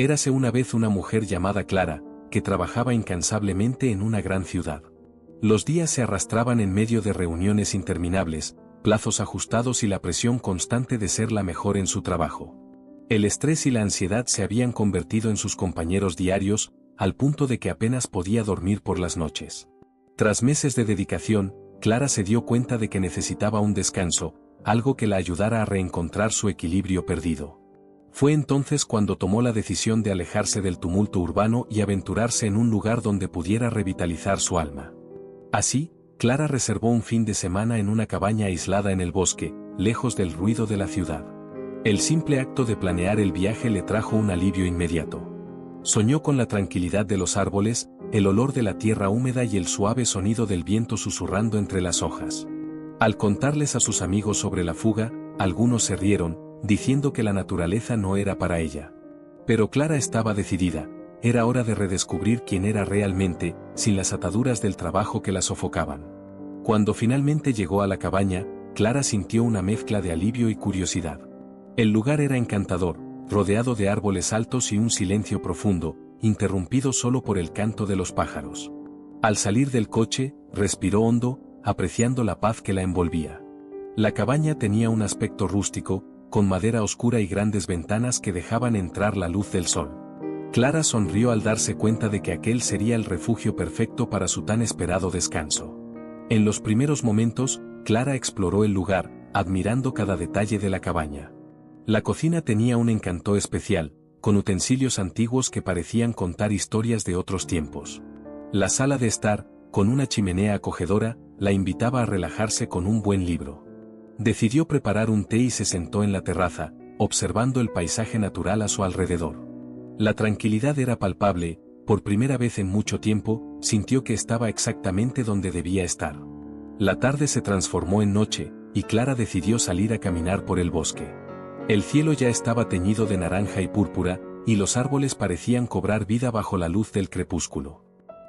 Érase una vez una mujer llamada Clara, que trabajaba incansablemente en una gran ciudad. Los días se arrastraban en medio de reuniones interminables, plazos ajustados y la presión constante de ser la mejor en su trabajo. El estrés y la ansiedad se habían convertido en sus compañeros diarios, al punto de que apenas podía dormir por las noches. Tras meses de dedicación, Clara se dio cuenta de que necesitaba un descanso, algo que la ayudara a reencontrar su equilibrio perdido. Fue entonces cuando tomó la decisión de alejarse del tumulto urbano y aventurarse en un lugar donde pudiera revitalizar su alma. Así, Clara reservó un fin de semana en una cabaña aislada en el bosque, lejos del ruido de la ciudad. El simple acto de planear el viaje le trajo un alivio inmediato. Soñó con la tranquilidad de los árboles, el olor de la tierra húmeda y el suave sonido del viento susurrando entre las hojas. Al contarles a sus amigos sobre la fuga, algunos se rieron, diciendo que la naturaleza no era para ella. Pero Clara estaba decidida, era hora de redescubrir quién era realmente, sin las ataduras del trabajo que la sofocaban. Cuando finalmente llegó a la cabaña, Clara sintió una mezcla de alivio y curiosidad. El lugar era encantador, rodeado de árboles altos y un silencio profundo, interrumpido solo por el canto de los pájaros. Al salir del coche, respiró hondo, apreciando la paz que la envolvía. La cabaña tenía un aspecto rústico, con madera oscura y grandes ventanas que dejaban entrar la luz del sol. Clara sonrió al darse cuenta de que aquel sería el refugio perfecto para su tan esperado descanso. En los primeros momentos, Clara exploró el lugar, admirando cada detalle de la cabaña. La cocina tenía un encanto especial, con utensilios antiguos que parecían contar historias de otros tiempos. La sala de estar, con una chimenea acogedora, la invitaba a relajarse con un buen libro. Decidió preparar un té y se sentó en la terraza, observando el paisaje natural a su alrededor. La tranquilidad era palpable, por primera vez en mucho tiempo, sintió que estaba exactamente donde debía estar. La tarde se transformó en noche, y Clara decidió salir a caminar por el bosque. El cielo ya estaba teñido de naranja y púrpura, y los árboles parecían cobrar vida bajo la luz del crepúsculo.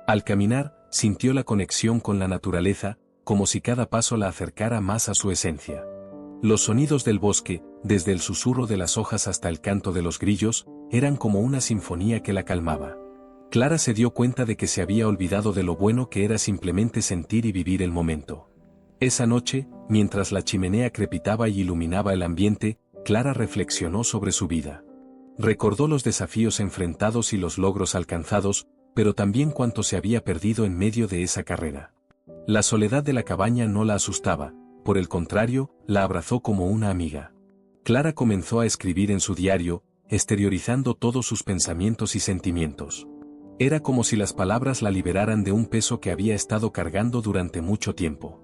Al caminar, sintió la conexión con la naturaleza, como si cada paso la acercara más a su esencia. Los sonidos del bosque, desde el susurro de las hojas hasta el canto de los grillos, eran como una sinfonía que la calmaba. Clara se dio cuenta de que se había olvidado de lo bueno que era simplemente sentir y vivir el momento. Esa noche, mientras la chimenea crepitaba y iluminaba el ambiente, Clara reflexionó sobre su vida. Recordó los desafíos enfrentados y los logros alcanzados, pero también cuánto se había perdido en medio de esa carrera. La soledad de la cabaña no la asustaba, por el contrario, la abrazó como una amiga. Clara comenzó a escribir en su diario, exteriorizando todos sus pensamientos y sentimientos. Era como si las palabras la liberaran de un peso que había estado cargando durante mucho tiempo.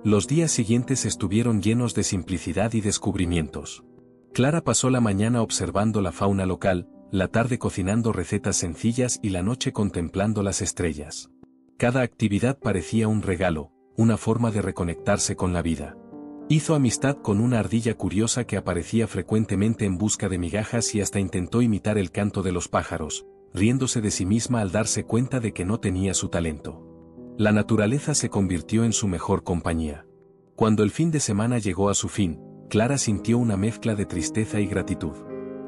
Los días siguientes estuvieron llenos de simplicidad y descubrimientos. Clara pasó la mañana observando la fauna local, la tarde cocinando recetas sencillas y la noche contemplando las estrellas. Cada actividad parecía un regalo, una forma de reconectarse con la vida. Hizo amistad con una ardilla curiosa que aparecía frecuentemente en busca de migajas y hasta intentó imitar el canto de los pájaros, riéndose de sí misma al darse cuenta de que no tenía su talento. La naturaleza se convirtió en su mejor compañía. Cuando el fin de semana llegó a su fin, Clara sintió una mezcla de tristeza y gratitud.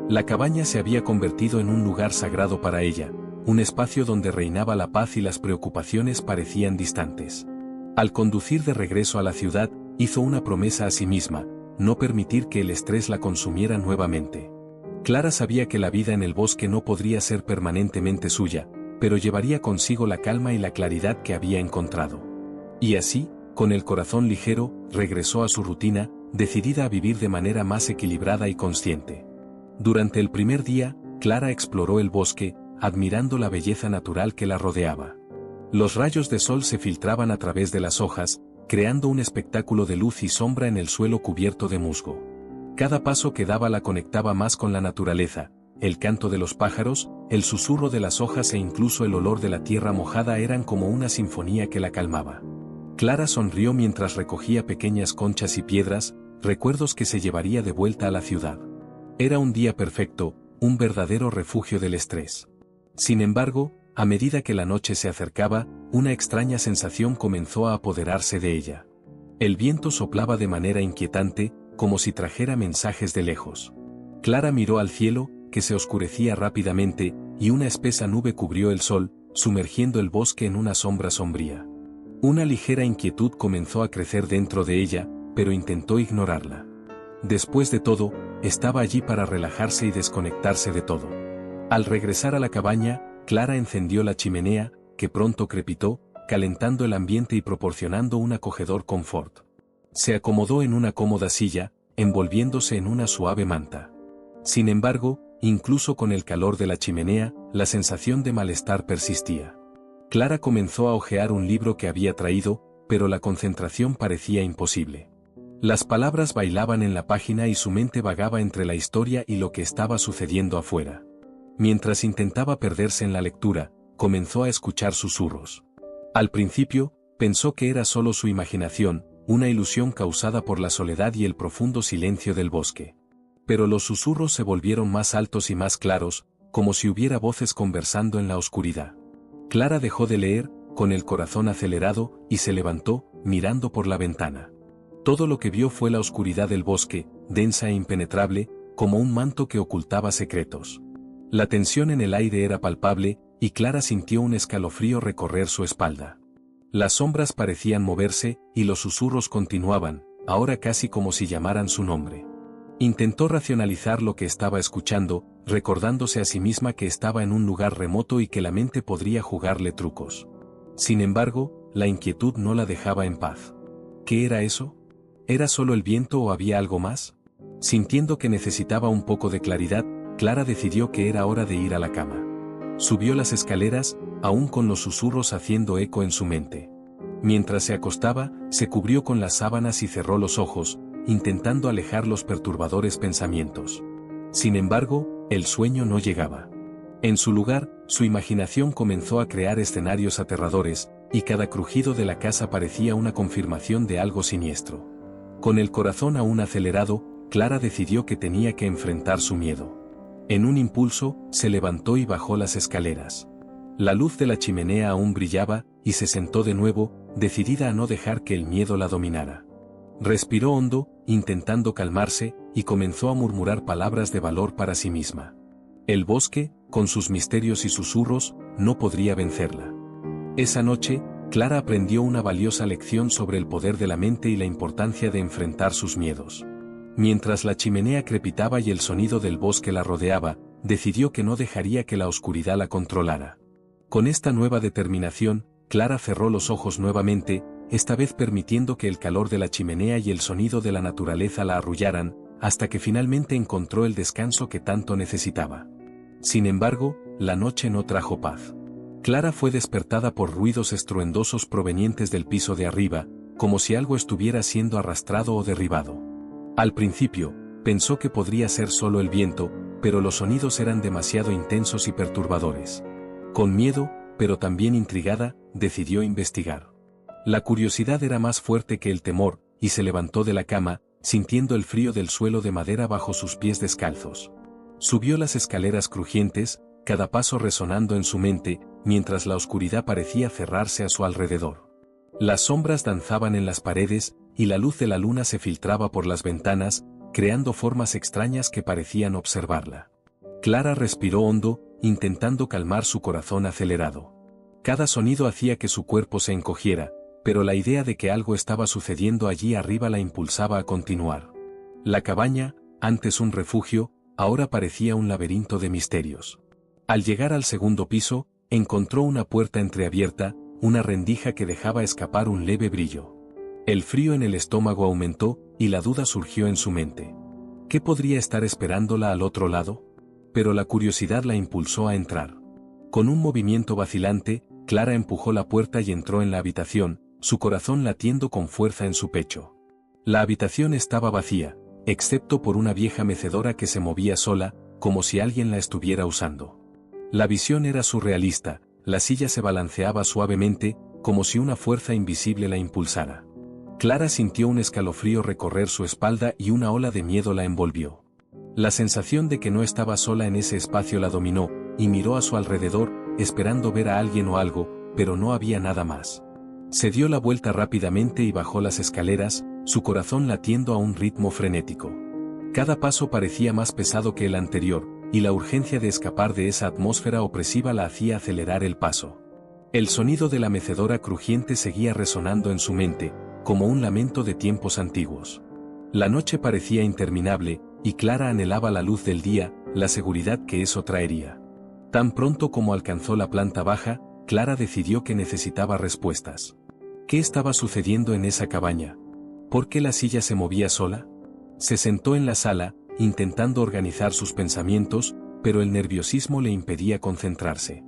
La cabaña se había convertido en un lugar sagrado para ella, un espacio donde reinaba la paz y las preocupaciones parecían distantes. Al conducir de regreso a la ciudad, hizo una promesa a sí misma, no permitir que el estrés la consumiera nuevamente. Clara sabía que la vida en el bosque no podría ser permanentemente suya, pero llevaría consigo la calma y la claridad que había encontrado. Y así, con el corazón ligero, regresó a su rutina, decidida a vivir de manera más equilibrada y consciente. Durante el primer día, Clara exploró el bosque, admirando la belleza natural que la rodeaba. Los rayos de sol se filtraban a través de las hojas, creando un espectáculo de luz y sombra en el suelo cubierto de musgo. Cada paso que daba la conectaba más con la naturaleza, el canto de los pájaros, el susurro de las hojas e incluso el olor de la tierra mojada eran como una sinfonía que la calmaba. Clara sonrió mientras recogía pequeñas conchas y piedras, recuerdos que se llevaría de vuelta a la ciudad. Era un día perfecto, un verdadero refugio del estrés. Sin embargo, a medida que la noche se acercaba, una extraña sensación comenzó a apoderarse de ella. El viento soplaba de manera inquietante, como si trajera mensajes de lejos. Clara miró al cielo, que se oscurecía rápidamente, y una espesa nube cubrió el sol, sumergiendo el bosque en una sombra sombría. Una ligera inquietud comenzó a crecer dentro de ella, pero intentó ignorarla. Después de todo, estaba allí para relajarse y desconectarse de todo. Al regresar a la cabaña, Clara encendió la chimenea, que pronto crepitó, calentando el ambiente y proporcionando un acogedor confort. Se acomodó en una cómoda silla, envolviéndose en una suave manta. Sin embargo, incluso con el calor de la chimenea, la sensación de malestar persistía. Clara comenzó a hojear un libro que había traído, pero la concentración parecía imposible. Las palabras bailaban en la página y su mente vagaba entre la historia y lo que estaba sucediendo afuera. Mientras intentaba perderse en la lectura, comenzó a escuchar susurros. Al principio, pensó que era solo su imaginación, una ilusión causada por la soledad y el profundo silencio del bosque. Pero los susurros se volvieron más altos y más claros, como si hubiera voces conversando en la oscuridad. Clara dejó de leer, con el corazón acelerado, y se levantó, mirando por la ventana. Todo lo que vio fue la oscuridad del bosque, densa e impenetrable, como un manto que ocultaba secretos. La tensión en el aire era palpable, y Clara sintió un escalofrío recorrer su espalda. Las sombras parecían moverse, y los susurros continuaban, ahora casi como si llamaran su nombre. Intentó racionalizar lo que estaba escuchando, recordándose a sí misma que estaba en un lugar remoto y que la mente podría jugarle trucos. Sin embargo, la inquietud no la dejaba en paz. ¿Qué era eso? ¿Era solo el viento o había algo más? Sintiendo que necesitaba un poco de claridad, Clara decidió que era hora de ir a la cama. Subió las escaleras, aún con los susurros haciendo eco en su mente. Mientras se acostaba, se cubrió con las sábanas y cerró los ojos, intentando alejar los perturbadores pensamientos. Sin embargo, el sueño no llegaba. En su lugar, su imaginación comenzó a crear escenarios aterradores, y cada crujido de la casa parecía una confirmación de algo siniestro. Con el corazón aún acelerado, Clara decidió que tenía que enfrentar su miedo. En un impulso, se levantó y bajó las escaleras. La luz de la chimenea aún brillaba, y se sentó de nuevo, decidida a no dejar que el miedo la dominara. Respiró hondo, intentando calmarse, y comenzó a murmurar palabras de valor para sí misma. El bosque, con sus misterios y susurros, no podría vencerla. Esa noche, Clara aprendió una valiosa lección sobre el poder de la mente y la importancia de enfrentar sus miedos. Mientras la chimenea crepitaba y el sonido del bosque la rodeaba, decidió que no dejaría que la oscuridad la controlara. Con esta nueva determinación, Clara cerró los ojos nuevamente, esta vez permitiendo que el calor de la chimenea y el sonido de la naturaleza la arrullaran, hasta que finalmente encontró el descanso que tanto necesitaba. Sin embargo, la noche no trajo paz. Clara fue despertada por ruidos estruendosos provenientes del piso de arriba, como si algo estuviera siendo arrastrado o derribado. Al principio, pensó que podría ser solo el viento, pero los sonidos eran demasiado intensos y perturbadores. Con miedo, pero también intrigada, decidió investigar. La curiosidad era más fuerte que el temor, y se levantó de la cama, sintiendo el frío del suelo de madera bajo sus pies descalzos. Subió las escaleras crujientes, cada paso resonando en su mente, mientras la oscuridad parecía cerrarse a su alrededor. Las sombras danzaban en las paredes, y la luz de la luna se filtraba por las ventanas, creando formas extrañas que parecían observarla. Clara respiró hondo, intentando calmar su corazón acelerado. Cada sonido hacía que su cuerpo se encogiera, pero la idea de que algo estaba sucediendo allí arriba la impulsaba a continuar. La cabaña, antes un refugio, ahora parecía un laberinto de misterios. Al llegar al segundo piso, encontró una puerta entreabierta, una rendija que dejaba escapar un leve brillo. El frío en el estómago aumentó, y la duda surgió en su mente. ¿Qué podría estar esperándola al otro lado? Pero la curiosidad la impulsó a entrar. Con un movimiento vacilante, Clara empujó la puerta y entró en la habitación, su corazón latiendo con fuerza en su pecho. La habitación estaba vacía, excepto por una vieja mecedora que se movía sola, como si alguien la estuviera usando. La visión era surrealista, la silla se balanceaba suavemente, como si una fuerza invisible la impulsara. Clara sintió un escalofrío recorrer su espalda y una ola de miedo la envolvió. La sensación de que no estaba sola en ese espacio la dominó, y miró a su alrededor, esperando ver a alguien o algo, pero no había nada más. Se dio la vuelta rápidamente y bajó las escaleras, su corazón latiendo a un ritmo frenético. Cada paso parecía más pesado que el anterior, y la urgencia de escapar de esa atmósfera opresiva la hacía acelerar el paso. El sonido de la mecedora crujiente seguía resonando en su mente, como un lamento de tiempos antiguos. La noche parecía interminable, y Clara anhelaba la luz del día, la seguridad que eso traería. Tan pronto como alcanzó la planta baja, Clara decidió que necesitaba respuestas. ¿Qué estaba sucediendo en esa cabaña? ¿Por qué la silla se movía sola? Se sentó en la sala, intentando organizar sus pensamientos, pero el nerviosismo le impedía concentrarse.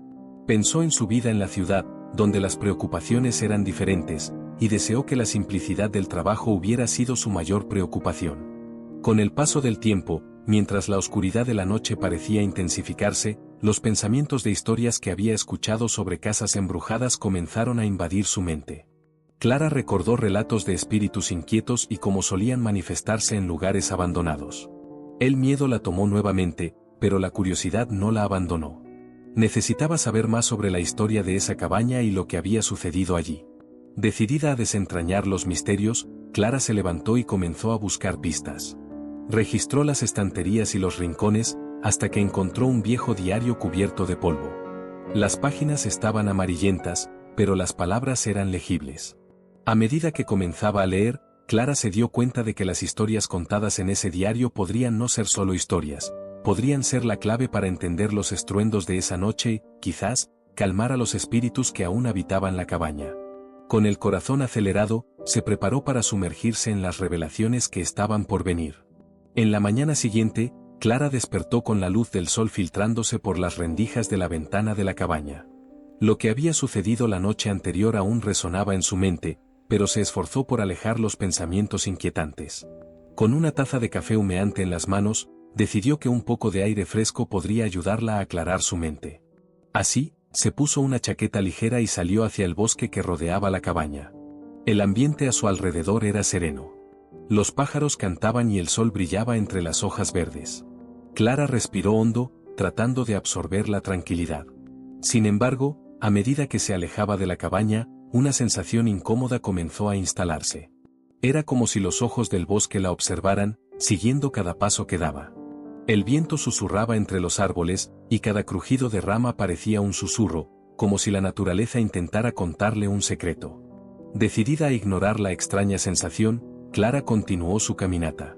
Pensó en su vida en la ciudad, donde las preocupaciones eran diferentes, y deseó que la simplicidad del trabajo hubiera sido su mayor preocupación. Con el paso del tiempo, mientras la oscuridad de la noche parecía intensificarse, los pensamientos de historias que había escuchado sobre casas embrujadas comenzaron a invadir su mente. Clara recordó relatos de espíritus inquietos y cómo solían manifestarse en lugares abandonados. El miedo la tomó nuevamente, pero la curiosidad no la abandonó. Necesitaba saber más sobre la historia de esa cabaña y lo que había sucedido allí. Decidida a desentrañar los misterios, Clara se levantó y comenzó a buscar pistas. Registró las estanterías y los rincones, hasta que encontró un viejo diario cubierto de polvo. Las páginas estaban amarillentas, pero las palabras eran legibles. A medida que comenzaba a leer, Clara se dio cuenta de que las historias contadas en ese diario podrían no ser solo historias, podrían ser la clave para entender los estruendos de esa noche y, quizás, calmar a los espíritus que aún habitaban la cabaña. Con el corazón acelerado, se preparó para sumergirse en las revelaciones que estaban por venir. En la mañana siguiente, Clara despertó con la luz del sol filtrándose por las rendijas de la ventana de la cabaña. Lo que había sucedido la noche anterior aún resonaba en su mente, pero se esforzó por alejar los pensamientos inquietantes. Con una taza de café humeante en las manos, decidió que un poco de aire fresco podría ayudarla a aclarar su mente. Así, se puso una chaqueta ligera y salió hacia el bosque que rodeaba la cabaña. El ambiente a su alrededor era sereno. Los pájaros cantaban y el sol brillaba entre las hojas verdes. Clara respiró hondo, tratando de absorber la tranquilidad. Sin embargo, a medida que se alejaba de la cabaña, una sensación incómoda comenzó a instalarse. Era como si los ojos del bosque la observaran, siguiendo cada paso que daba. El viento susurraba entre los árboles, y cada crujido de rama parecía un susurro, como si la naturaleza intentara contarle un secreto. Decidida a ignorar la extraña sensación, Clara continuó su caminata.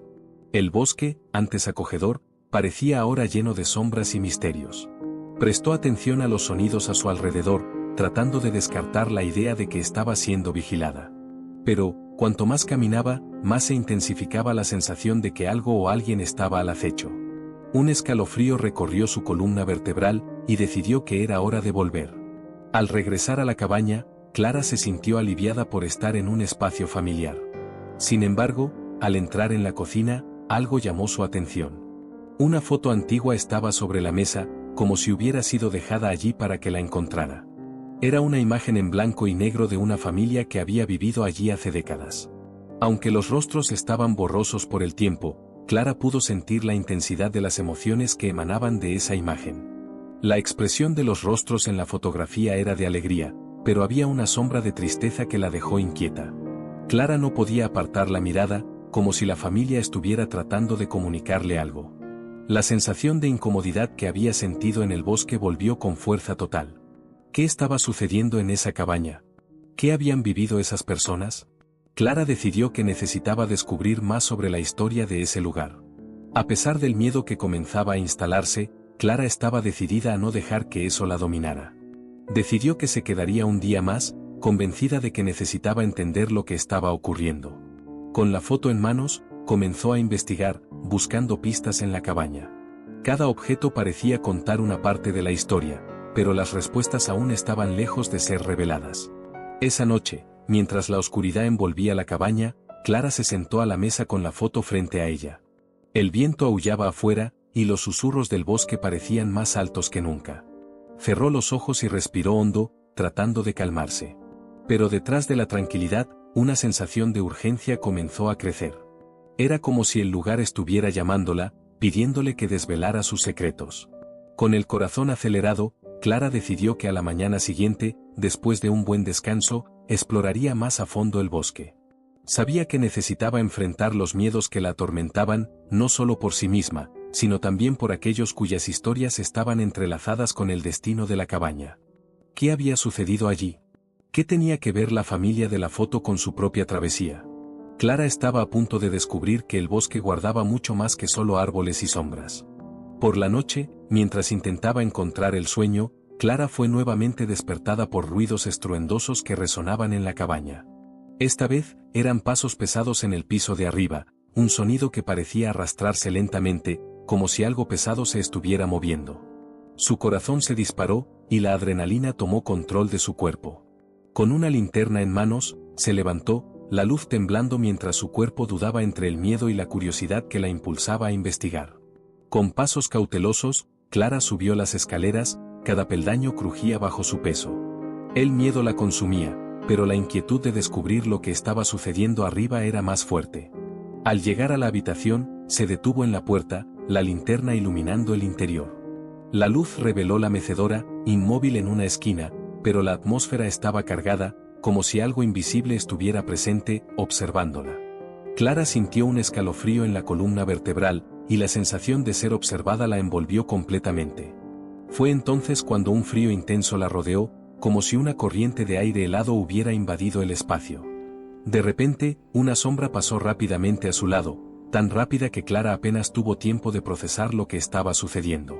El bosque, antes acogedor, parecía ahora lleno de sombras y misterios. Prestó atención a los sonidos a su alrededor, tratando de descartar la idea de que estaba siendo vigilada. Pero, cuanto más caminaba, más se intensificaba la sensación de que algo o alguien estaba al acecho. Un escalofrío recorrió su columna vertebral, y decidió que era hora de volver. Al regresar a la cabaña, Clara se sintió aliviada por estar en un espacio familiar. Sin embargo, al entrar en la cocina, algo llamó su atención. Una foto antigua estaba sobre la mesa, como si hubiera sido dejada allí para que la encontrara. Era una imagen en blanco y negro de una familia que había vivido allí hace décadas. Aunque los rostros estaban borrosos por el tiempo, Clara pudo sentir la intensidad de las emociones que emanaban de esa imagen. La expresión de los rostros en la fotografía era de alegría, pero había una sombra de tristeza que la dejó inquieta. Clara no podía apartar la mirada, como si la familia estuviera tratando de comunicarle algo. La sensación de incomodidad que había sentido en el bosque volvió con fuerza total. ¿Qué estaba sucediendo en esa cabaña? ¿Qué habían vivido esas personas? Clara decidió que necesitaba descubrir más sobre la historia de ese lugar. A pesar del miedo que comenzaba a instalarse, Clara estaba decidida a no dejar que eso la dominara. Decidió que se quedaría un día más, convencida de que necesitaba entender lo que estaba ocurriendo. Con la foto en manos, comenzó a investigar, buscando pistas en la cabaña. Cada objeto parecía contar una parte de la historia, pero las respuestas aún estaban lejos de ser reveladas. Esa noche, mientras la oscuridad envolvía la cabaña, Clara se sentó a la mesa con la foto frente a ella. El viento aullaba afuera, y los susurros del bosque parecían más altos que nunca. Cerró los ojos y respiró hondo, tratando de calmarse. Pero detrás de la tranquilidad, una sensación de urgencia comenzó a crecer. Era como si el lugar estuviera llamándola, pidiéndole que desvelara sus secretos. Con el corazón acelerado, Clara decidió que a la mañana siguiente, después de un buen descanso, exploraría más a fondo el bosque. Sabía que necesitaba enfrentar los miedos que la atormentaban, no solo por sí misma, sino también por aquellos cuyas historias estaban entrelazadas con el destino de la cabaña. ¿Qué había sucedido allí? ¿Qué tenía que ver la familia de la foto con su propia travesía? Clara estaba a punto de descubrir que el bosque guardaba mucho más que solo árboles y sombras. Por la noche, mientras intentaba encontrar el sueño, Clara fue nuevamente despertada por ruidos estruendosos que resonaban en la cabaña. Esta vez, eran pasos pesados en el piso de arriba, un sonido que parecía arrastrarse lentamente, como si algo pesado se estuviera moviendo. Su corazón se disparó, y la adrenalina tomó control de su cuerpo. Con una linterna en manos, se levantó, la luz temblando mientras su cuerpo dudaba entre el miedo y la curiosidad que la impulsaba a investigar. Con pasos cautelosos, Clara subió las escaleras, cada peldaño crujía bajo su peso. El miedo la consumía, pero la inquietud de descubrir lo que estaba sucediendo arriba era más fuerte. Al llegar a la habitación, se detuvo en la puerta, la linterna iluminando el interior. La luz reveló la mecedora, inmóvil en una esquina, pero la atmósfera estaba cargada, como si algo invisible estuviera presente, observándola. Clara sintió un escalofrío en la columna vertebral, y la sensación de ser observada la envolvió completamente. Fue entonces cuando un frío intenso la rodeó, como si una corriente de aire helado hubiera invadido el espacio. De repente, una sombra pasó rápidamente a su lado, tan rápida que Clara apenas tuvo tiempo de procesar lo que estaba sucediendo.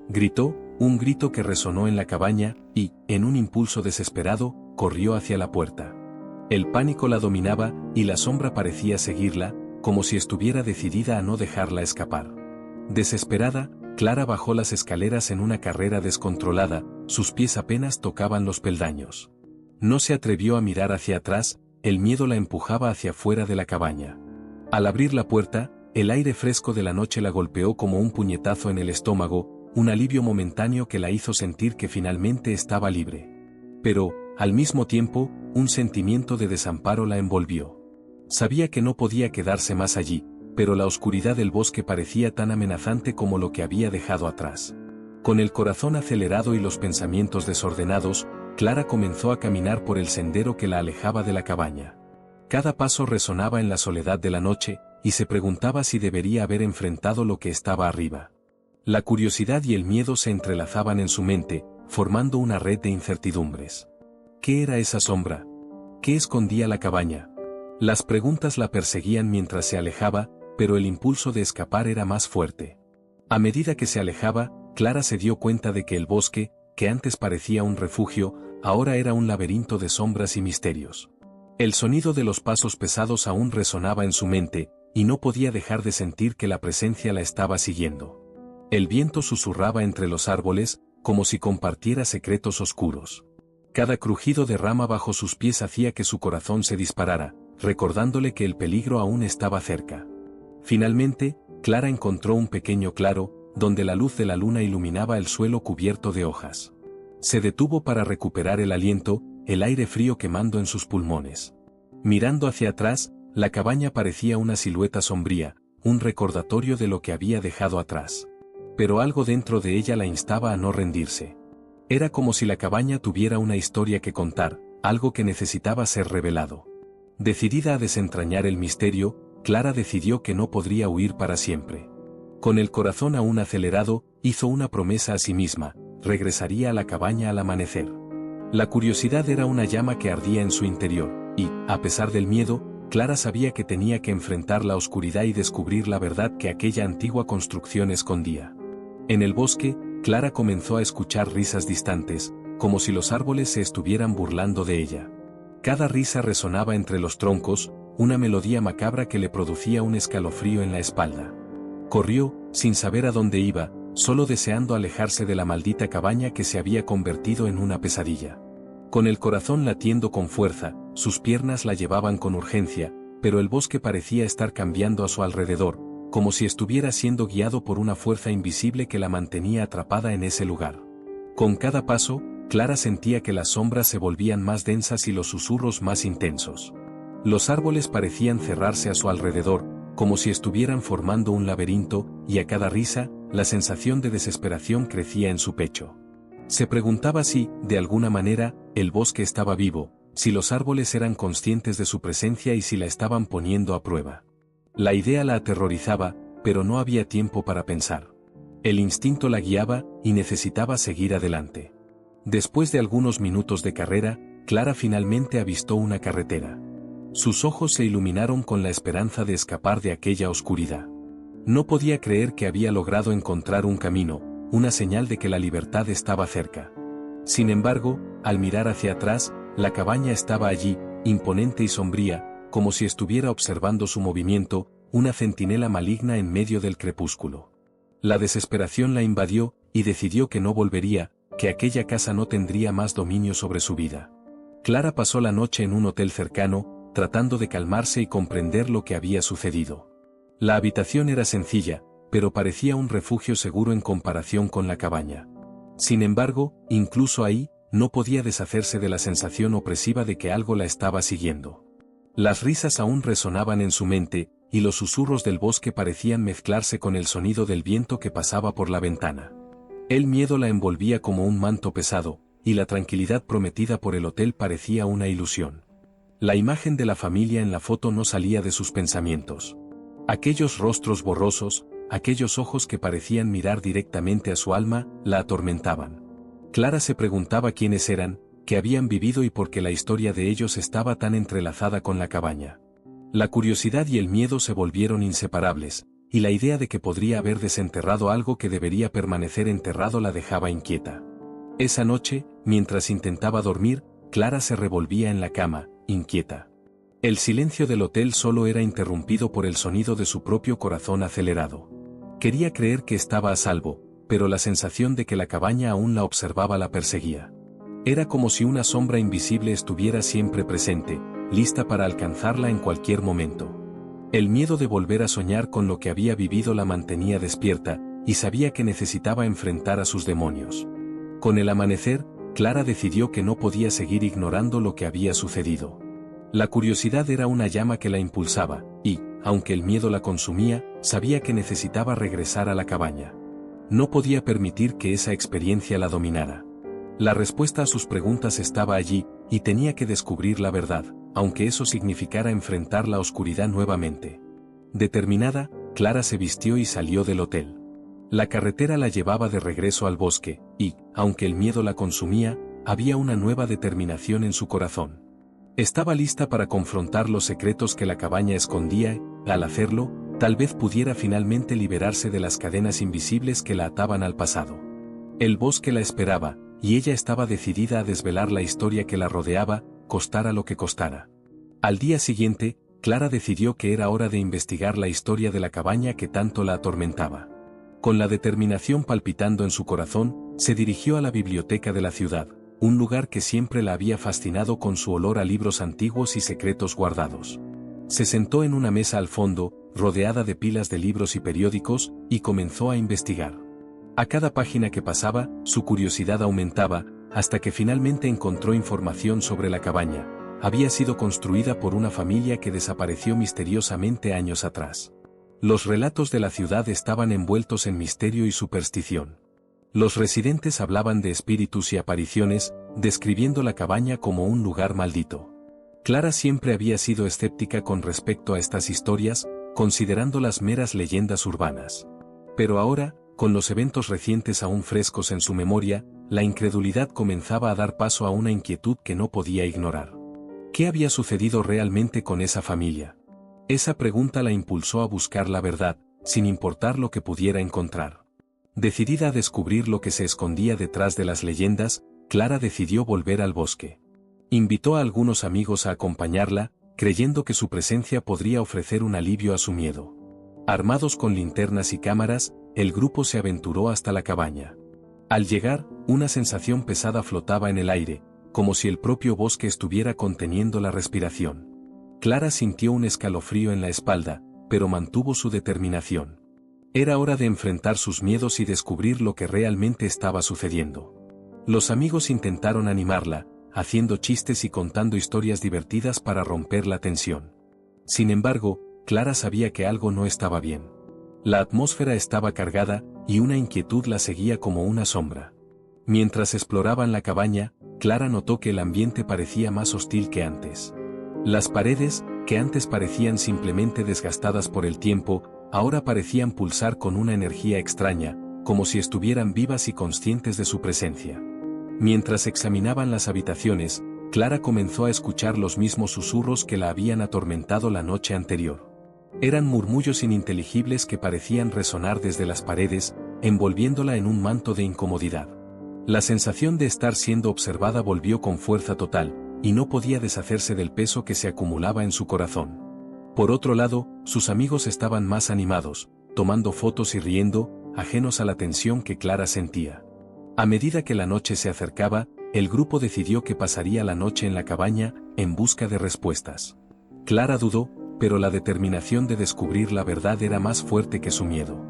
Gritó, un grito que resonó en la cabaña, y, en un impulso desesperado, corrió hacia la puerta. El pánico la dominaba, y la sombra parecía seguirla, como si estuviera decidida a no dejarla escapar. Desesperada, Clara bajó las escaleras en una carrera descontrolada, sus pies apenas tocaban los peldaños. No se atrevió a mirar hacia atrás, el miedo la empujaba hacia fuera de la cabaña. Al abrir la puerta, el aire fresco de la noche la golpeó como un puñetazo en el estómago, un alivio momentáneo que la hizo sentir que finalmente estaba libre. Pero, al mismo tiempo, un sentimiento de desamparo la envolvió. Sabía que no podía quedarse más allí, pero la oscuridad del bosque parecía tan amenazante como lo que había dejado atrás. Con el corazón acelerado y los pensamientos desordenados, Clara comenzó a caminar por el sendero que la alejaba de la cabaña. Cada paso resonaba en la soledad de la noche, y se preguntaba si debería haber enfrentado lo que estaba arriba. La curiosidad y el miedo se entrelazaban en su mente, formando una red de incertidumbres. ¿Qué era esa sombra? ¿Qué escondía la cabaña? Las preguntas la perseguían mientras se alejaba, pero el impulso de escapar era más fuerte. A medida que se alejaba, Clara se dio cuenta de que el bosque, que antes parecía un refugio, ahora era un laberinto de sombras y misterios. El sonido de los pasos pesados aún resonaba en su mente, y no podía dejar de sentir que la presencia la estaba siguiendo. El viento susurraba entre los árboles, como si compartiera secretos oscuros. Cada crujido de rama bajo sus pies hacía que su corazón se disparara, recordándole que el peligro aún estaba cerca. Finalmente, Clara encontró un pequeño claro, donde la luz de la luna iluminaba el suelo cubierto de hojas. Se detuvo para recuperar el aliento, el aire frío quemando en sus pulmones. Mirando hacia atrás, la cabaña parecía una silueta sombría, un recordatorio de lo que había dejado atrás. Pero algo dentro de ella la instaba a no rendirse. Era como si la cabaña tuviera una historia que contar, algo que necesitaba ser revelado. Decidida a desentrañar el misterio, Clara decidió que no podría huir para siempre. Con el corazón aún acelerado, hizo una promesa a sí misma: regresaría a la cabaña al amanecer. La curiosidad era una llama que ardía en su interior, y, a pesar del miedo, Clara sabía que tenía que enfrentar la oscuridad y descubrir la verdad que aquella antigua construcción escondía. En el bosque, Clara comenzó a escuchar risas distantes, como si los árboles se estuvieran burlando de ella. Cada risa resonaba entre los troncos, una melodía macabra que le producía un escalofrío en la espalda. Corrió, sin saber a dónde iba, solo deseando alejarse de la maldita cabaña que se había convertido en una pesadilla. Con el corazón latiendo con fuerza, sus piernas la llevaban con urgencia, pero el bosque parecía estar cambiando a su alrededor, como si estuviera siendo guiado por una fuerza invisible que la mantenía atrapada en ese lugar. Con cada paso, Clara sentía que las sombras se volvían más densas y los susurros más intensos. Los árboles parecían cerrarse a su alrededor, como si estuvieran formando un laberinto, y a cada risa, la sensación de desesperación crecía en su pecho. Se preguntaba si, de alguna manera, el bosque estaba vivo, si los árboles eran conscientes de su presencia y si la estaban poniendo a prueba. La idea la aterrorizaba, pero no había tiempo para pensar. El instinto la guiaba y necesitaba seguir adelante. Después de algunos minutos de carrera, Clara finalmente avistó una carretera. Sus ojos se iluminaron con la esperanza de escapar de aquella oscuridad. No podía creer que había logrado encontrar un camino, una señal de que la libertad estaba cerca. Sin embargo, al mirar hacia atrás, la cabaña estaba allí, imponente y sombría, como si estuviera observando su movimiento, una centinela maligna en medio del crepúsculo. La desesperación la invadió, y decidió que no volvería, que aquella casa no tendría más dominio sobre su vida. Clara pasó la noche en un hotel cercano, tratando de calmarse y comprender lo que había sucedido. La habitación era sencilla, pero parecía un refugio seguro en comparación con la cabaña. Sin embargo, incluso ahí, no podía deshacerse de la sensación opresiva de que algo la estaba siguiendo. Las risas aún resonaban en su mente, y los susurros del bosque parecían mezclarse con el sonido del viento que pasaba por la ventana. El miedo la envolvía como un manto pesado, y la tranquilidad prometida por el hotel parecía una ilusión. La imagen de la familia en la foto no salía de sus pensamientos. Aquellos rostros borrosos, aquellos ojos que parecían mirar directamente a su alma, la atormentaban. Clara se preguntaba quiénes eran, qué habían vivido y por qué la historia de ellos estaba tan entrelazada con la cabaña. La curiosidad y el miedo se volvieron inseparables, y la idea de que podría haber desenterrado algo que debería permanecer enterrado la dejaba inquieta. Esa noche, mientras intentaba dormir, Clara se revolvía en la cama, inquieta. El silencio del hotel solo era interrumpido por el sonido de su propio corazón acelerado. Quería creer que estaba a salvo, pero la sensación de que la cabaña aún la observaba la perseguía. Era como si una sombra invisible estuviera siempre presente, lista para alcanzarla en cualquier momento. El miedo de volver a soñar con lo que había vivido la mantenía despierta, y sabía que necesitaba enfrentar a sus demonios. Con el amanecer, Clara decidió que no podía seguir ignorando lo que había sucedido. La curiosidad era una llama que la impulsaba, y, aunque el miedo la consumía, sabía que necesitaba regresar a la cabaña. No podía permitir que esa experiencia la dominara. La respuesta a sus preguntas estaba allí, y tenía que descubrir la verdad, aunque eso significara enfrentar la oscuridad nuevamente. Determinada, Clara se vistió y salió del hotel. La carretera la llevaba de regreso al bosque, y, aunque el miedo la consumía, había una nueva determinación en su corazón. Estaba lista para confrontar los secretos que la cabaña escondía, y, al hacerlo, tal vez pudiera finalmente liberarse de las cadenas invisibles que la ataban al pasado. El bosque la esperaba, y ella estaba decidida a desvelar la historia que la rodeaba, costara lo que costara. Al día siguiente, Clara decidió que era hora de investigar la historia de la cabaña que tanto la atormentaba. Con la determinación palpitando en su corazón, se dirigió a la biblioteca de la ciudad, un lugar que siempre la había fascinado con su olor a libros antiguos y secretos guardados. Se sentó en una mesa al fondo, rodeada de pilas de libros y periódicos, y comenzó a investigar. A cada página que pasaba, su curiosidad aumentaba, hasta que finalmente encontró información sobre la cabaña. Había sido construida por una familia que desapareció misteriosamente años atrás. Los relatos de la ciudad estaban envueltos en misterio y superstición. Los residentes hablaban de espíritus y apariciones, describiendo la cabaña como un lugar maldito. Clara siempre había sido escéptica con respecto a estas historias, considerándolas meras leyendas urbanas. Pero ahora, con los eventos recientes aún frescos en su memoria, la incredulidad comenzaba a dar paso a una inquietud que no podía ignorar. ¿Qué había sucedido realmente con esa familia? Esa pregunta la impulsó a buscar la verdad, sin importar lo que pudiera encontrar. Decidida a descubrir lo que se escondía detrás de las leyendas, Clara decidió volver al bosque. Invitó a algunos amigos a acompañarla, creyendo que su presencia podría ofrecer un alivio a su miedo. Armados con linternas y cámaras, el grupo se aventuró hasta la cabaña. Al llegar, una sensación pesada flotaba en el aire, como si el propio bosque estuviera conteniendo la respiración. Clara sintió un escalofrío en la espalda, pero mantuvo su determinación. Era hora de enfrentar sus miedos y descubrir lo que realmente estaba sucediendo. Los amigos intentaron animarla, haciendo chistes y contando historias divertidas para romper la tensión. Sin embargo, Clara sabía que algo no estaba bien. La atmósfera estaba cargada, y una inquietud la seguía como una sombra. Mientras exploraban la cabaña, Clara notó que el ambiente parecía más hostil que antes. Las paredes, que antes parecían simplemente desgastadas por el tiempo, ahora parecían pulsar con una energía extraña, como si estuvieran vivas y conscientes de su presencia. Mientras examinaban las habitaciones, Clara comenzó a escuchar los mismos susurros que la habían atormentado la noche anterior. Eran murmullos ininteligibles que parecían resonar desde las paredes, envolviéndola en un manto de incomodidad. La sensación de estar siendo observada volvió con fuerza total, y no podía deshacerse del peso que se acumulaba en su corazón. Por otro lado, sus amigos estaban más animados, tomando fotos y riendo, ajenos a la tensión que Clara sentía. A medida que la noche se acercaba, el grupo decidió que pasaría la noche en la cabaña, en busca de respuestas. Clara dudó, pero la determinación de descubrir la verdad era más fuerte que su miedo.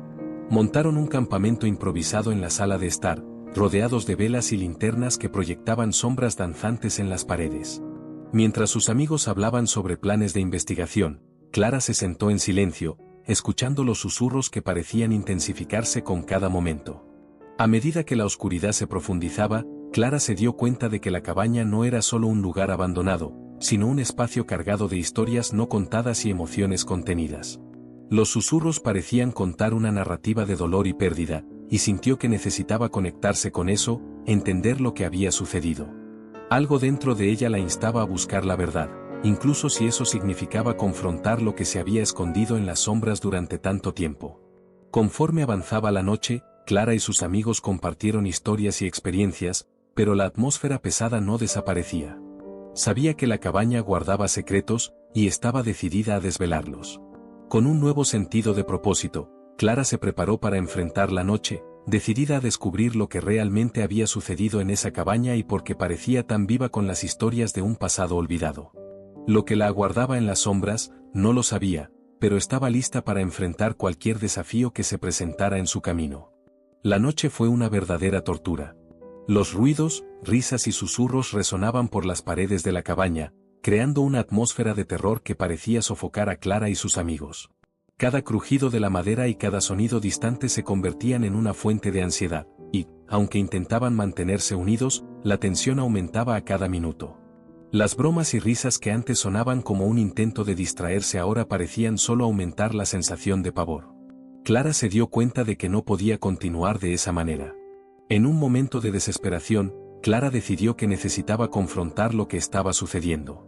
Montaron un campamento improvisado en la sala de estar, rodeados de velas y linternas que proyectaban sombras danzantes en las paredes. Mientras sus amigos hablaban sobre planes de investigación, Clara se sentó en silencio, escuchando los susurros que parecían intensificarse con cada momento. A medida que la oscuridad se profundizaba, Clara se dio cuenta de que la cabaña no era solo un lugar abandonado, sino un espacio cargado de historias no contadas y emociones contenidas. Los susurros parecían contar una narrativa de dolor y pérdida, y sintió que necesitaba conectarse con eso, entender lo que había sucedido. Algo dentro de ella la instaba a buscar la verdad, incluso si eso significaba confrontar lo que se había escondido en las sombras durante tanto tiempo. Conforme avanzaba la noche, Clara y sus amigos compartieron historias y experiencias, pero la atmósfera pesada no desaparecía. Sabía que la cabaña guardaba secretos, y estaba decidida a desvelarlos. Con un nuevo sentido de propósito, Clara se preparó para enfrentar la noche, decidida a descubrir lo que realmente había sucedido en esa cabaña y por qué parecía tan viva con las historias de un pasado olvidado. Lo que la aguardaba en las sombras, no lo sabía, pero estaba lista para enfrentar cualquier desafío que se presentara en su camino. La noche fue una verdadera tortura. Los ruidos, risas y susurros resonaban por las paredes de la cabaña, creando una atmósfera de terror que parecía sofocar a Clara y sus amigos. Cada crujido de la madera y cada sonido distante se convertían en una fuente de ansiedad, y, aunque intentaban mantenerse unidos, la tensión aumentaba a cada minuto. Las bromas y risas que antes sonaban como un intento de distraerse ahora parecían solo aumentar la sensación de pavor. Clara se dio cuenta de que no podía continuar de esa manera. En un momento de desesperación, Clara decidió que necesitaba confrontar lo que estaba sucediendo.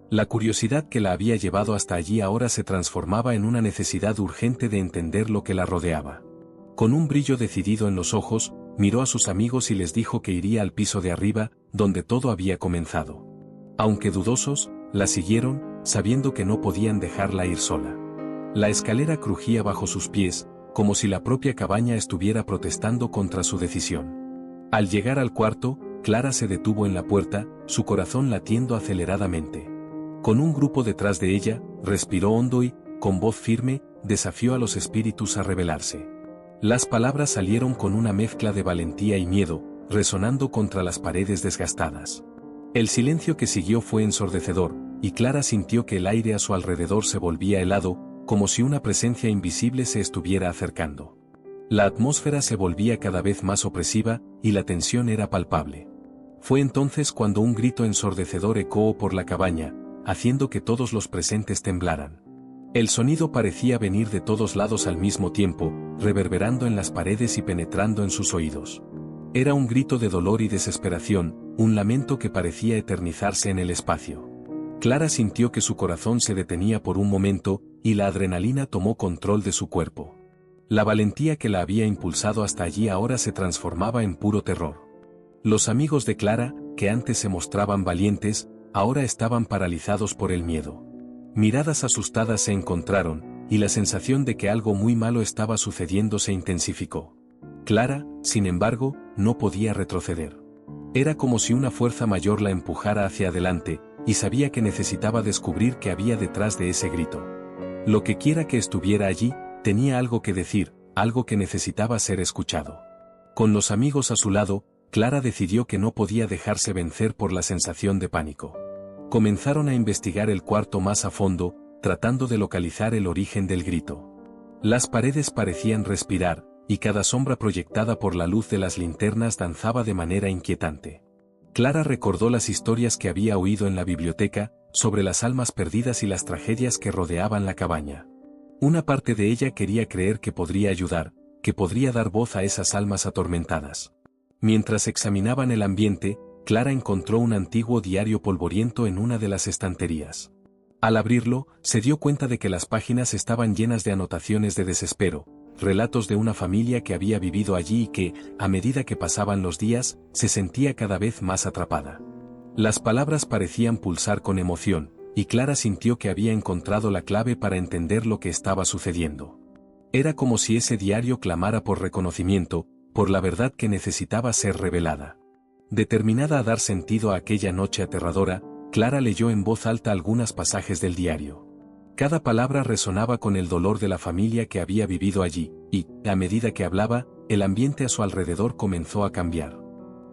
La curiosidad que la había llevado hasta allí ahora se transformaba en una necesidad urgente de entender lo que la rodeaba. Con un brillo decidido en los ojos, miró a sus amigos y les dijo que iría al piso de arriba, donde todo había comenzado. Aunque dudosos, la siguieron, sabiendo que no podían dejarla ir sola. La escalera crujía bajo sus pies, como si la propia cabaña estuviera protestando contra su decisión. Al llegar al cuarto, Clara se detuvo en la puerta, su corazón latiendo aceleradamente. Con un grupo detrás de ella, respiró hondo y, con voz firme, desafió a los espíritus a rebelarse. Las palabras salieron con una mezcla de valentía y miedo, resonando contra las paredes desgastadas. El silencio que siguió fue ensordecedor, y Clara sintió que el aire a su alrededor se volvía helado, como si una presencia invisible se estuviera acercando. La atmósfera se volvía cada vez más opresiva, y la tensión era palpable. Fue entonces cuando un grito ensordecedor ecoó por la cabaña, haciendo que todos los presentes temblaran. El sonido parecía venir de todos lados al mismo tiempo, reverberando en las paredes y penetrando en sus oídos. Era un grito de dolor y desesperación, un lamento que parecía eternizarse en el espacio. Clara sintió que su corazón se detenía por un momento, y la adrenalina tomó control de su cuerpo. La valentía que la había impulsado hasta allí ahora se transformaba en puro terror. Los amigos de Clara, que antes se mostraban valientes, ahora estaban paralizados por el miedo. Miradas asustadas se encontraron, y la sensación de que algo muy malo estaba sucediendo se intensificó. Clara, sin embargo, no podía retroceder. Era como si una fuerza mayor la empujara hacia adelante, y sabía que necesitaba descubrir qué había detrás de ese grito. Lo que quiera que estuviera allí, tenía algo que decir, algo que necesitaba ser escuchado. Con los amigos a su lado, Clara decidió que no podía dejarse vencer por la sensación de pánico. Comenzaron a investigar el cuarto más a fondo, tratando de localizar el origen del grito. Las paredes parecían respirar, y cada sombra proyectada por la luz de las linternas danzaba de manera inquietante. Clara recordó las historias que había oído en la biblioteca, sobre las almas perdidas y las tragedias que rodeaban la cabaña. Una parte de ella quería creer que podría ayudar, que podría dar voz a esas almas atormentadas. Mientras examinaban el ambiente, Clara encontró un antiguo diario polvoriento en una de las estanterías. Al abrirlo, se dio cuenta de que las páginas estaban llenas de anotaciones de desespero, relatos de una familia que había vivido allí y que, a medida que pasaban los días, se sentía cada vez más atrapada. Las palabras parecían pulsar con emoción, y Clara sintió que había encontrado la clave para entender lo que estaba sucediendo. Era como si ese diario clamara por reconocimiento, por la verdad que necesitaba ser revelada. Determinada a dar sentido a aquella noche aterradora, Clara leyó en voz alta algunos pasajes del diario. Cada palabra resonaba con el dolor de la familia que había vivido allí, y, a medida que hablaba, el ambiente a su alrededor comenzó a cambiar.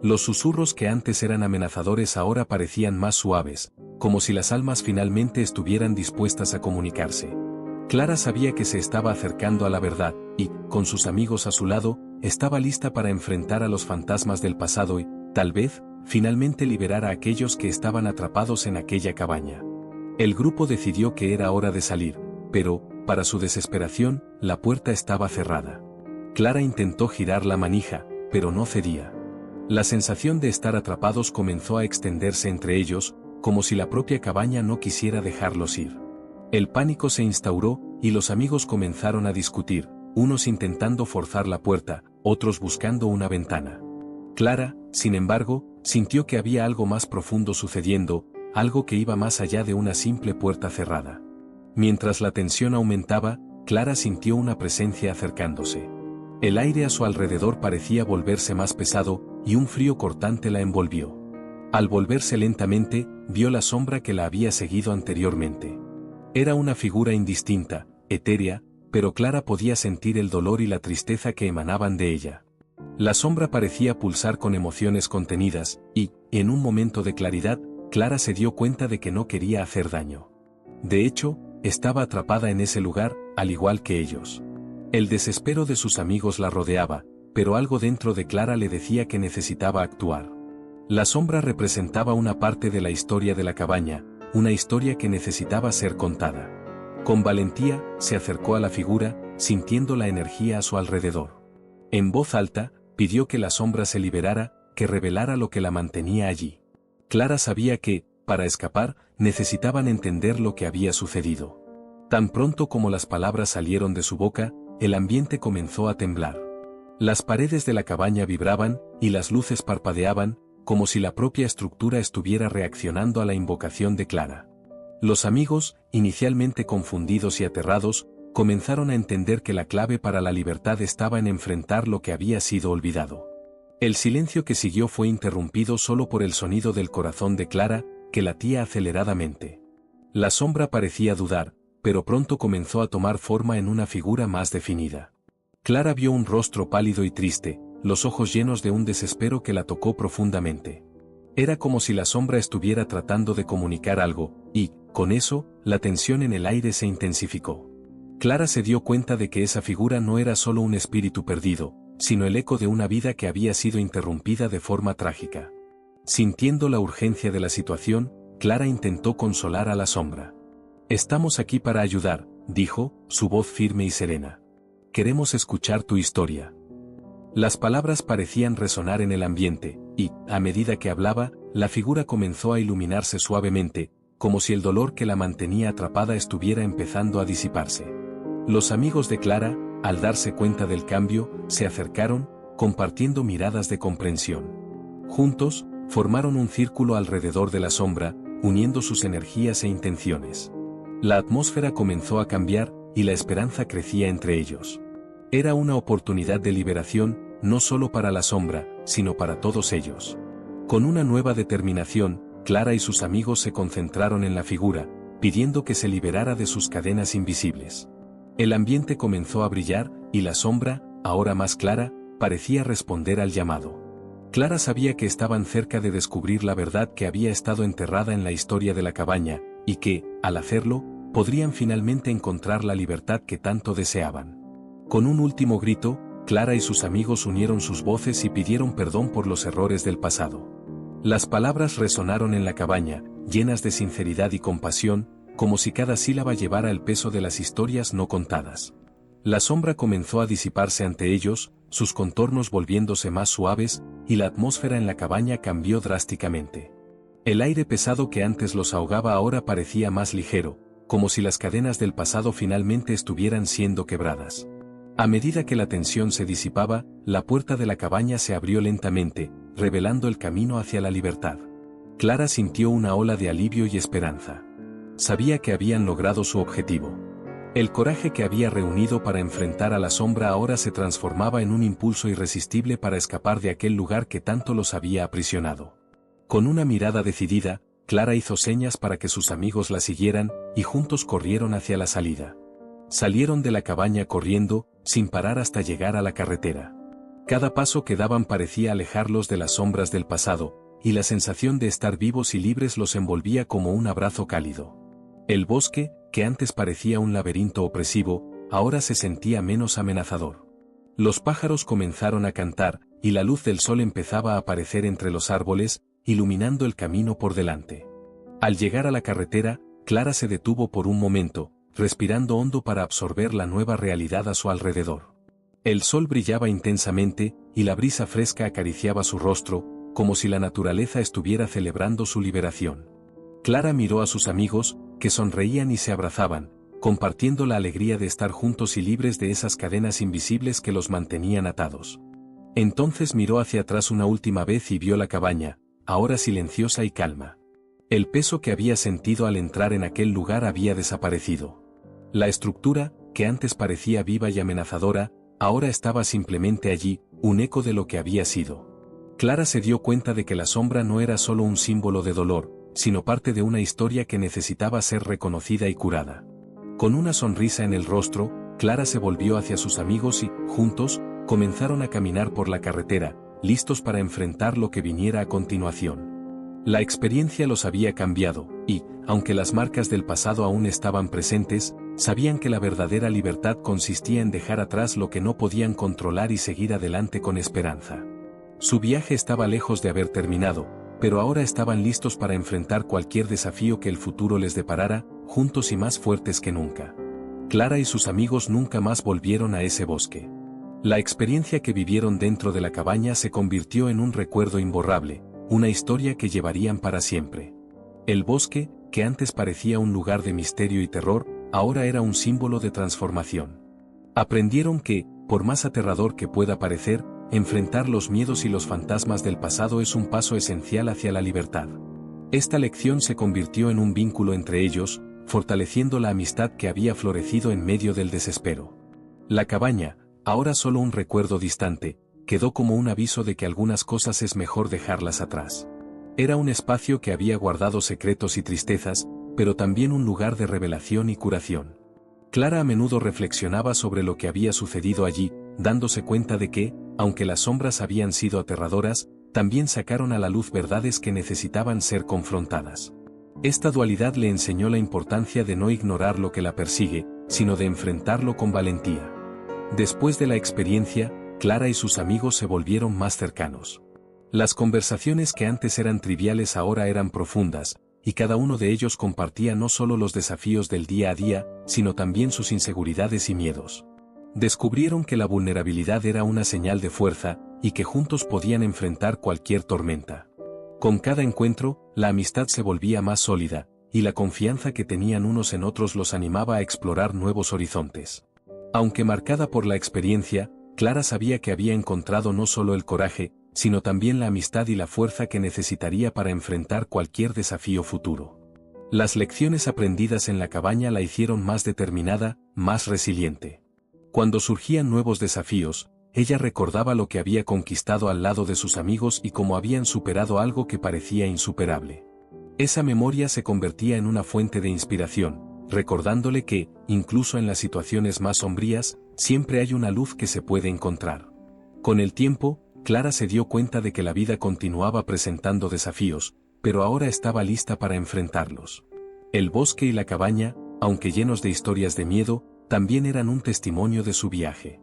Los susurros que antes eran amenazadores ahora parecían más suaves, como si las almas finalmente estuvieran dispuestas a comunicarse. Clara sabía que se estaba acercando a la verdad, y, con sus amigos a su lado, estaba lista para enfrentar a los fantasmas del pasado y, tal vez, finalmente liberar a aquellos que estaban atrapados en aquella cabaña. El grupo decidió que era hora de salir, pero, para su desesperación, la puerta estaba cerrada. Clara intentó girar la manija, pero no cedía. La sensación de estar atrapados comenzó a extenderse entre ellos, como si la propia cabaña no quisiera dejarlos ir. El pánico se instauró, y los amigos comenzaron a discutir, unos intentando forzar la puerta, otros buscando una ventana. Clara, sin embargo, sintió que había algo más profundo sucediendo, algo que iba más allá de una simple puerta cerrada. Mientras la tensión aumentaba, Clara sintió una presencia acercándose. El aire a su alrededor parecía volverse más pesado, y un frío cortante la envolvió. Al volverse lentamente, vio la sombra que la había seguido anteriormente. Era una figura indistinta, etérea, pero Clara podía sentir el dolor y la tristeza que emanaban de ella. La sombra parecía pulsar con emociones contenidas, y, en un momento de claridad, Clara se dio cuenta de que no quería hacer daño. De hecho, estaba atrapada en ese lugar, al igual que ellos. El desespero de sus amigos la rodeaba, pero algo dentro de Clara le decía que necesitaba actuar. La sombra representaba una parte de la historia de la cabaña, una historia que necesitaba ser contada. Con valentía, se acercó a la figura, sintiendo la energía a su alrededor. En voz alta, pidió que la sombra se liberara, que revelara lo que la mantenía allí. Clara sabía que, para escapar, necesitaban entender lo que había sucedido. Tan pronto como las palabras salieron de su boca, el ambiente comenzó a temblar. Las paredes de la cabaña vibraban, y las luces parpadeaban, como si la propia estructura estuviera reaccionando a la invocación de Clara. Los amigos, inicialmente confundidos y aterrados, comenzaron a entender que la clave para la libertad estaba en enfrentar lo que había sido olvidado. El silencio que siguió fue interrumpido solo por el sonido del corazón de Clara, que latía aceleradamente. La sombra parecía dudar, pero pronto comenzó a tomar forma en una figura más definida. Clara vio un rostro pálido y triste, los ojos llenos de un desespero que la tocó profundamente. Era como si la sombra estuviera tratando de comunicar algo, y, con eso, la tensión en el aire se intensificó. Clara se dio cuenta de que esa figura no era solo un espíritu perdido, sino el eco de una vida que había sido interrumpida de forma trágica. Sintiendo la urgencia de la situación, Clara intentó consolar a la sombra. «Estamos aquí para ayudar», dijo, su voz firme y serena. «Queremos escuchar tu historia». Las palabras parecían resonar en el ambiente, y, a medida que hablaba, la figura comenzó a iluminarse suavemente, como si el dolor que la mantenía atrapada estuviera empezando a disiparse. Los amigos de Clara, al darse cuenta del cambio, se acercaron, compartiendo miradas de comprensión. Juntos, formaron un círculo alrededor de la sombra, uniendo sus energías e intenciones. La atmósfera comenzó a cambiar, y la esperanza crecía entre ellos. Era una oportunidad de liberación, no solo para la sombra, sino para todos ellos. Con una nueva determinación, Clara y sus amigos se concentraron en la figura, pidiendo que se liberara de sus cadenas invisibles. El ambiente comenzó a brillar, y la sombra, ahora más clara, parecía responder al llamado. Clara sabía que estaban cerca de descubrir la verdad que había estado enterrada en la historia de la cabaña, y que, al hacerlo, podrían finalmente encontrar la libertad que tanto deseaban. Con un último grito, Clara y sus amigos unieron sus voces y pidieron perdón por los errores del pasado. Las palabras resonaron en la cabaña, llenas de sinceridad y compasión, como si cada sílaba llevara el peso de las historias no contadas. La sombra comenzó a disiparse ante ellos, sus contornos volviéndose más suaves, y la atmósfera en la cabaña cambió drásticamente. El aire pesado que antes los ahogaba ahora parecía más ligero, como si las cadenas del pasado finalmente estuvieran siendo quebradas. A medida que la tensión se disipaba, la puerta de la cabaña se abrió lentamente, revelando el camino hacia la libertad. Clara sintió una ola de alivio y esperanza. Sabía que habían logrado su objetivo. El coraje que había reunido para enfrentar a la sombra ahora se transformaba en un impulso irresistible para escapar de aquel lugar que tanto los había aprisionado. Con una mirada decidida, Clara hizo señas para que sus amigos la siguieran, y juntos corrieron hacia la salida. Salieron de la cabaña corriendo, sin parar hasta llegar a la carretera. Cada paso que daban parecía alejarlos de las sombras del pasado, y la sensación de estar vivos y libres los envolvía como un abrazo cálido. El bosque, que antes parecía un laberinto opresivo, ahora se sentía menos amenazador. Los pájaros comenzaron a cantar, y la luz del sol empezaba a aparecer entre los árboles, iluminando el camino por delante. Al llegar a la carretera, Clara se detuvo por un momento, respirando hondo para absorber la nueva realidad a su alrededor. El sol brillaba intensamente, y la brisa fresca acariciaba su rostro, como si la naturaleza estuviera celebrando su liberación. Clara miró a sus amigos, que sonreían y se abrazaban, compartiendo la alegría de estar juntos y libres de esas cadenas invisibles que los mantenían atados. Entonces miró hacia atrás una última vez y vio la cabaña, ahora silenciosa y calma. El peso que había sentido al entrar en aquel lugar había desaparecido. La estructura, que antes parecía viva y amenazadora, ahora estaba simplemente allí, un eco de lo que había sido. Clara se dio cuenta de que la sombra no era solo un símbolo de dolor, sino parte de una historia que necesitaba ser reconocida y curada. Con una sonrisa en el rostro, Clara se volvió hacia sus amigos y, juntos, comenzaron a caminar por la carretera, listos para enfrentar lo que viniera a continuación. La experiencia los había cambiado, y, aunque las marcas del pasado aún estaban presentes, sabían que la verdadera libertad consistía en dejar atrás lo que no podían controlar y seguir adelante con esperanza. Su viaje estaba lejos de haber terminado, pero ahora estaban listos para enfrentar cualquier desafío que el futuro les deparara, juntos y más fuertes que nunca. Clara y sus amigos nunca más volvieron a ese bosque. La experiencia que vivieron dentro de la cabaña se convirtió en un recuerdo imborrable, una historia que llevarían para siempre. El bosque, que antes parecía un lugar de misterio y terror, ahora era un símbolo de transformación. Aprendieron que, por más aterrador que pueda parecer, enfrentar los miedos y los fantasmas del pasado es un paso esencial hacia la libertad. Esta lección se convirtió en un vínculo entre ellos, fortaleciendo la amistad que había florecido en medio del desespero. La cabaña, ahora solo un recuerdo distante, quedó como un aviso de que algunas cosas es mejor dejarlas atrás. Era un espacio que había guardado secretos y tristezas, pero también un lugar de revelación y curación. Clara a menudo reflexionaba sobre lo que había sucedido allí, dándose cuenta de que, aunque las sombras habían sido aterradoras, también sacaron a la luz verdades que necesitaban ser confrontadas. Esta dualidad le enseñó la importancia de no ignorar lo que la persigue, sino de enfrentarlo con valentía. Después de la experiencia, Clara y sus amigos se volvieron más cercanos. Las conversaciones que antes eran triviales ahora eran profundas, y cada uno de ellos compartía no solo los desafíos del día a día, sino también sus inseguridades y miedos. Descubrieron que la vulnerabilidad era una señal de fuerza, y que juntos podían enfrentar cualquier tormenta. Con cada encuentro, la amistad se volvía más sólida, y la confianza que tenían unos en otros los animaba a explorar nuevos horizontes. Aunque marcada por la experiencia, Clara sabía que había encontrado no solo el coraje, sino también la amistad y la fuerza que necesitaría para enfrentar cualquier desafío futuro. Las lecciones aprendidas en la cabaña la hicieron más determinada, más resiliente. Cuando surgían nuevos desafíos, ella recordaba lo que había conquistado al lado de sus amigos y cómo habían superado algo que parecía insuperable. Esa memoria se convertía en una fuente de inspiración, recordándole que, incluso en las situaciones más sombrías, siempre hay una luz que se puede encontrar. Con el tiempo, Clara se dio cuenta de que la vida continuaba presentando desafíos, pero ahora estaba lista para enfrentarlos. El bosque y la cabaña, aunque llenos de historias de miedo, también eran un testimonio de su viaje.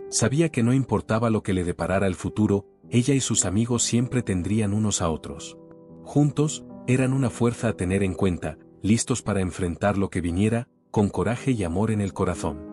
Sabía que no importaba lo que le deparara el futuro, ella y sus amigos siempre tendrían unos a otros. Juntos, eran una fuerza a tener en cuenta, listos para enfrentar lo que viniera, con coraje y amor en el corazón.